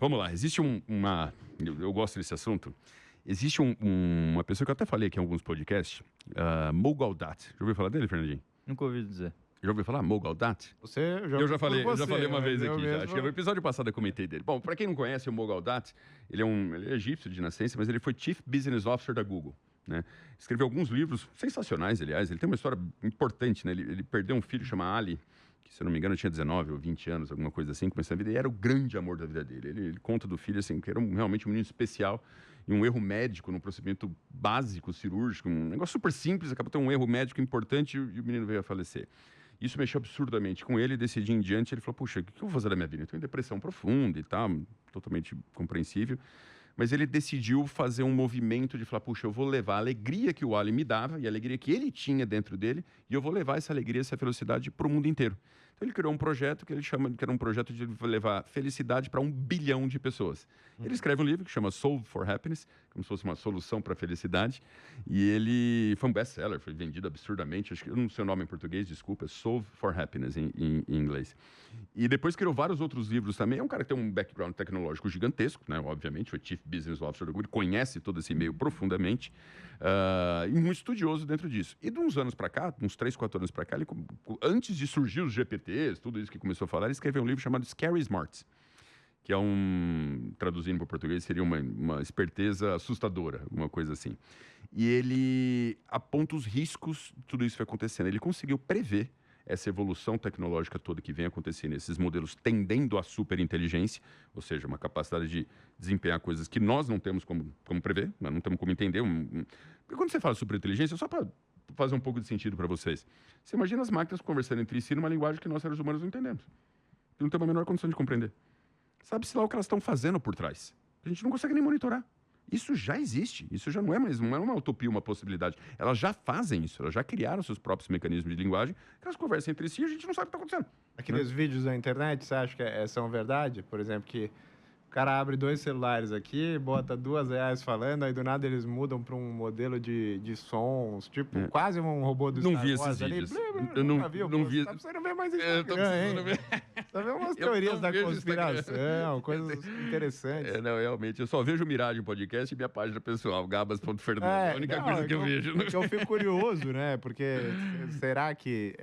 vamos lá. Existe eu gosto desse assunto. Existe uma pessoa que eu até falei aqui em alguns podcasts, Mo Gaudat. Já ouviu falar dele, Fernandinho? Nunca ouvi dizer. Já ouviu falar? Mo Gaudat? Eu já falei uma vez aqui. Acho que no episódio passado eu comentei dele. Bom, para quem não conhece o Mo Gaudat, ele é egípcio de nascença, mas ele foi Chief Business Officer da Google. Né? Escreveu alguns livros sensacionais, aliás. Ele tem uma história importante, né? Ele perdeu um filho chamado Ali, que, se eu não me engano, tinha 19 ou 20 anos, alguma coisa assim, começou a vida, e era o grande amor da vida dele. Ele conta do filho, assim, que era realmente um menino especial, e um erro médico num procedimento básico, cirúrgico, um negócio super simples, acabou tendo um erro médico importante e o menino veio a falecer. Isso mexeu absurdamente com ele, e desse dia em diante ele falou, puxa, o que eu vou fazer da minha vida? Eu tenho depressão profunda e tal, totalmente compreensível. Mas ele decidiu fazer um movimento de falar, puxa, eu vou levar a alegria que o Ali me dava e a alegria que ele tinha dentro dele, e eu vou levar essa alegria, essa felicidade para o mundo inteiro. Então ele criou um projeto que ele chama, que era um projeto de levar felicidade para 1 bilhão de pessoas. Ele escreve um livro que chama Solve for Happiness, como se fosse uma solução para a felicidade, e ele foi um best-seller, foi vendido absurdamente, acho que eu não sei o nome em português, desculpa, Solve for Happiness em inglês. E depois criou vários outros livros também. É um cara que tem um background tecnológico gigantesco, né? Obviamente, foi Chief Business Officer do Google, conhece todo esse meio profundamente, e muito estudioso dentro disso. E de uns anos para cá, uns 3, 4 anos para cá, ele, antes de surgir os GPTs, tudo isso que começou a falar, ele escreveu um livro chamado Scary Smart, que é traduzindo para o português, seria uma esperteza assustadora, alguma coisa assim. E ele aponta os riscos de tudo isso que vai acontecendo. Ele conseguiu prever essa evolução tecnológica toda que vem acontecendo, esses modelos tendendo à superinteligência, ou seja, uma capacidade de desempenhar coisas que nós não temos como prever, nós não temos como entender. Porque quando você fala superinteligência, só para fazer um pouco de sentido para vocês, você imagina as máquinas conversando entre si numa linguagem que nós, seres humanos, não entendemos. E não temos a menor condição de compreender. Sabe-se lá o que elas estão fazendo por trás. A gente não consegue nem monitorar. Isso já existe, isso já não é uma utopia, uma possibilidade. Elas já fazem isso, elas já criaram seus próprios mecanismos de linguagem, que elas conversam entre si e a gente não sabe o que está acontecendo. Aqueles vídeos da internet, você acha que são verdade? Por exemplo, que o cara abre 2 celulares aqui, bota R$2 falando, aí do nada eles mudam para um modelo de sons, tipo, quase um robô do Não Star vi Wars esses ali. vídeos. Eu não vi. Tá precisando ver mais Tô precisando ver. Tá vendo umas teorias da conspiração, coisas interessantes. Não, realmente, eu só vejo Miragem Podcast e minha página pessoal, gabas.fernando. É a única coisa que eu vejo. Porque eu fico curioso, né? Porque será que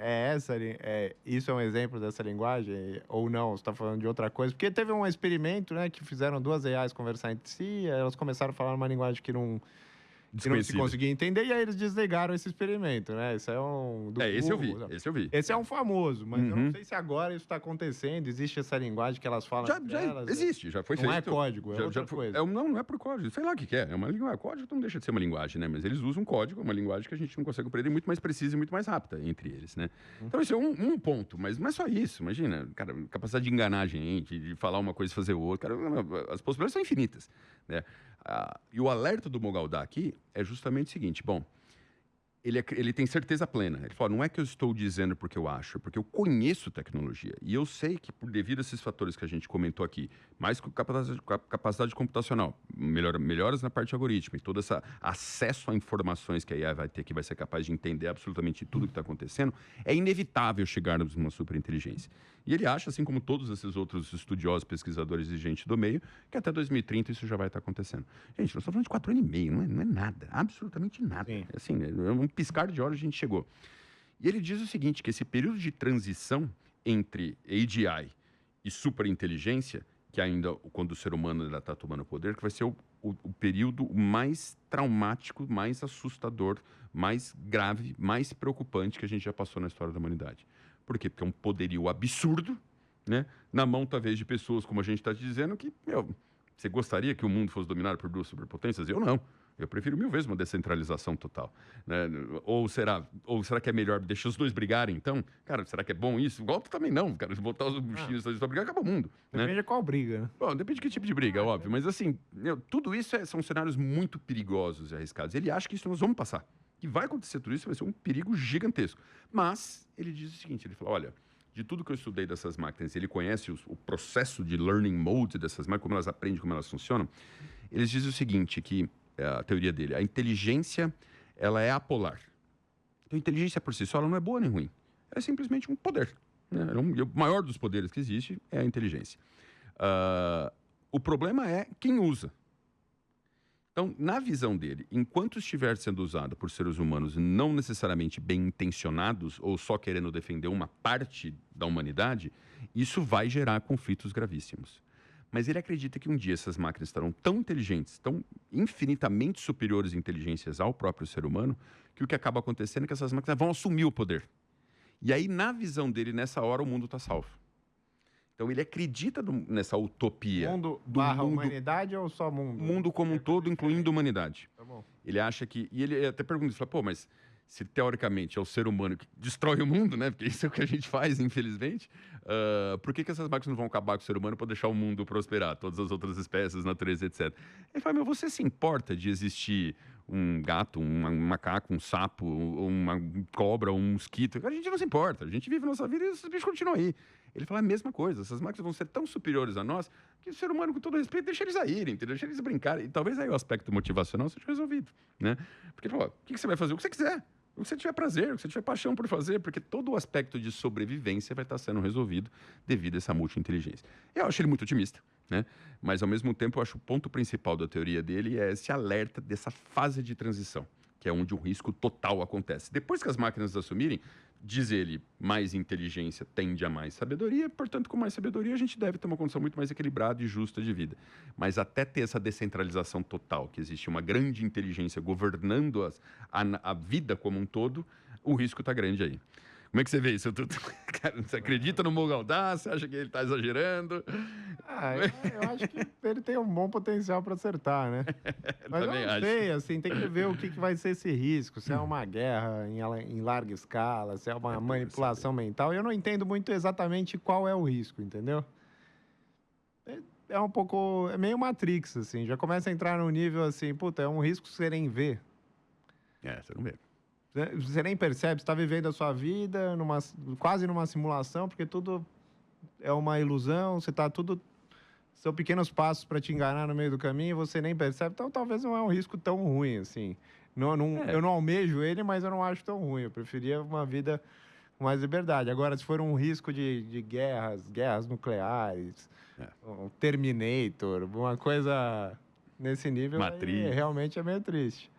isso é um exemplo dessa linguagem? Ou não? Você tá falando de outra coisa? Porque teve um experimento, né? Que fizeram 2 AIs conversar entre si, elas começaram a falar uma linguagem que não se conseguia entender, e aí eles desligaram esse experimento, né? Esse é um... esse eu vi. Esse é um famoso, mas eu não sei se agora isso está acontecendo, existe essa linguagem que elas falam já existe, já foi feito. Não é código, é outra coisa. Não é por código, sei lá o que é uma linguagem. Código não deixa de ser uma linguagem, né? Mas eles usam código, uma linguagem que a gente não consegue compreender, muito mais precisa e muito mais rápida entre eles, né? Então esse é um ponto, mas não é só isso, imagina, cara, capacidade de enganar a gente, de falar uma coisa e fazer outra, cara, as possibilidades são infinitas, né? E o alerta do Mo Gaudat aqui é justamente o seguinte, bom, ele tem certeza plena. Ele fala, não é que eu estou dizendo porque eu acho, é porque eu conheço tecnologia. E eu sei que, devido a esses fatores que a gente comentou aqui, mais capacidade computacional, melhoras na parte algorítmica e todo esse acesso a informações que a IA vai ter, que vai ser capaz de entender absolutamente tudo que está acontecendo, é inevitável chegarmos numa superinteligência. E ele acha, assim como todos esses outros estudiosos, pesquisadores e gente do meio, que até 2030 isso já vai estar acontecendo. Gente, nós estamos falando de 4 anos e meio, não é nada, absolutamente nada. Sim. Assim, é um piscar de olhos a gente chegou. E ele diz o seguinte, que esse período de transição entre AGI e superinteligência, que ainda quando o ser humano ainda está tomando poder, que vai ser o período mais traumático, mais assustador, mais grave, mais preocupante que a gente já passou na história da humanidade. Por quê? Porque é um poderio absurdo, né? Na mão, talvez, de pessoas, como a gente está dizendo, que, você gostaria que o mundo fosse dominado por 2 superpotências? Eu não. Eu prefiro 1000 vezes uma descentralização total, né? Ou será que é melhor deixar os 2 brigarem, então? Cara, será que é bom isso? Golpe também não, cara. Se botar os bichinhos para brigar, acaba o mundo. Depende de qual briga, né? Bom, depende de que tipo de briga, óbvio. Mas, assim, tudo isso são cenários muito perigosos e arriscados. Ele acha que isso nós vamos passar. Que vai acontecer tudo isso, vai ser um perigo gigantesco. Mas ele diz o seguinte, ele fala, olha, de tudo que eu estudei dessas máquinas, ele conhece o processo de learning mode dessas máquinas, como elas aprendem, como elas funcionam. Eles dizem o seguinte, que a teoria dele, a inteligência, ela é apolar. Então, a inteligência por si só, ela não é boa nem ruim. Ela é simplesmente um poder, né? O maior dos poderes que existe é a inteligência. O problema é quem usa. Então, na visão dele, enquanto estiver sendo usado por seres humanos não necessariamente bem intencionados ou só querendo defender uma parte da humanidade, isso vai gerar conflitos gravíssimos. Mas ele acredita que um dia essas máquinas estarão tão inteligentes, tão infinitamente superiores em inteligências ao próprio ser humano, que o que acaba acontecendo é que essas máquinas vão assumir o poder. E aí, na visão dele, nessa hora, o mundo está salvo. Então, ele acredita nessa utopia. Mundo barra humanidade ou só mundo? Mundo como um todo, incluindo a humanidade. Tá bom. Ele acha que... E ele até pergunta, ele fala, pô, mas se teoricamente é o ser humano que destrói o mundo, né? Porque isso é o que a gente faz, infelizmente. Por que essas máquinas não vão acabar com o ser humano para deixar o mundo prosperar? Todas as outras espécies, natureza, etc. Ele fala, meu, você se importa de existir um gato, um macaco, um sapo, uma cobra, um mosquito? A gente não se importa. A gente vive a nossa vida e esses bichos continuam aí. Ele fala a mesma coisa. Essas máquinas vão ser tão superiores a nós que o ser humano, com todo respeito, deixa eles irem, entendeu? Deixa eles brincarem. E talvez aí o aspecto motivacional seja resolvido, né? Porque ele falou, o que você vai fazer? O que você quiser. O que você tiver prazer, o que você tiver paixão por fazer, porque todo o aspecto de sobrevivência vai estar sendo resolvido devido a essa multi-inteligência. Eu acho ele muito otimista, né? Mas, ao mesmo tempo, eu acho o ponto principal da teoria dele é esse alerta dessa fase de transição, que é onde o risco total acontece. Depois que as máquinas assumirem, diz ele, mais inteligência tende a mais sabedoria, portanto, com mais sabedoria, a gente deve ter uma condição muito mais equilibrada e justa de vida. Mas até ter essa descentralização total, que existe uma grande inteligência governando a vida como um todo, o risco está grande aí. Como é que você vê isso, Tuto? Cara, você acredita no Mogaldá? Você acha que ele está exagerando? Eu acho que ele tem um bom potencial para acertar, né? Mas eu não sei, assim, tem que ver o que vai ser esse risco. Se é uma guerra em larga escala, se é uma manipulação mental. Eu não entendo muito exatamente qual é o risco, entendeu? É um pouco... É meio Matrix, assim. Já começa a entrar no nível, assim, puta, é um risco que você nem vê. Você não vê. Você nem percebe, você está vivendo a sua vida quase numa simulação, porque tudo é uma ilusão, você está tudo... São pequenos passos para te enganar no meio do caminho, você nem percebe, então talvez não é um risco tão ruim, assim. Eu não almejo ele, mas eu não acho tão ruim. Eu preferia uma vida com mais liberdade. Agora, se for um risco de guerras nucleares, um Terminator, uma coisa nesse nível, Matrix. realmente é meio triste.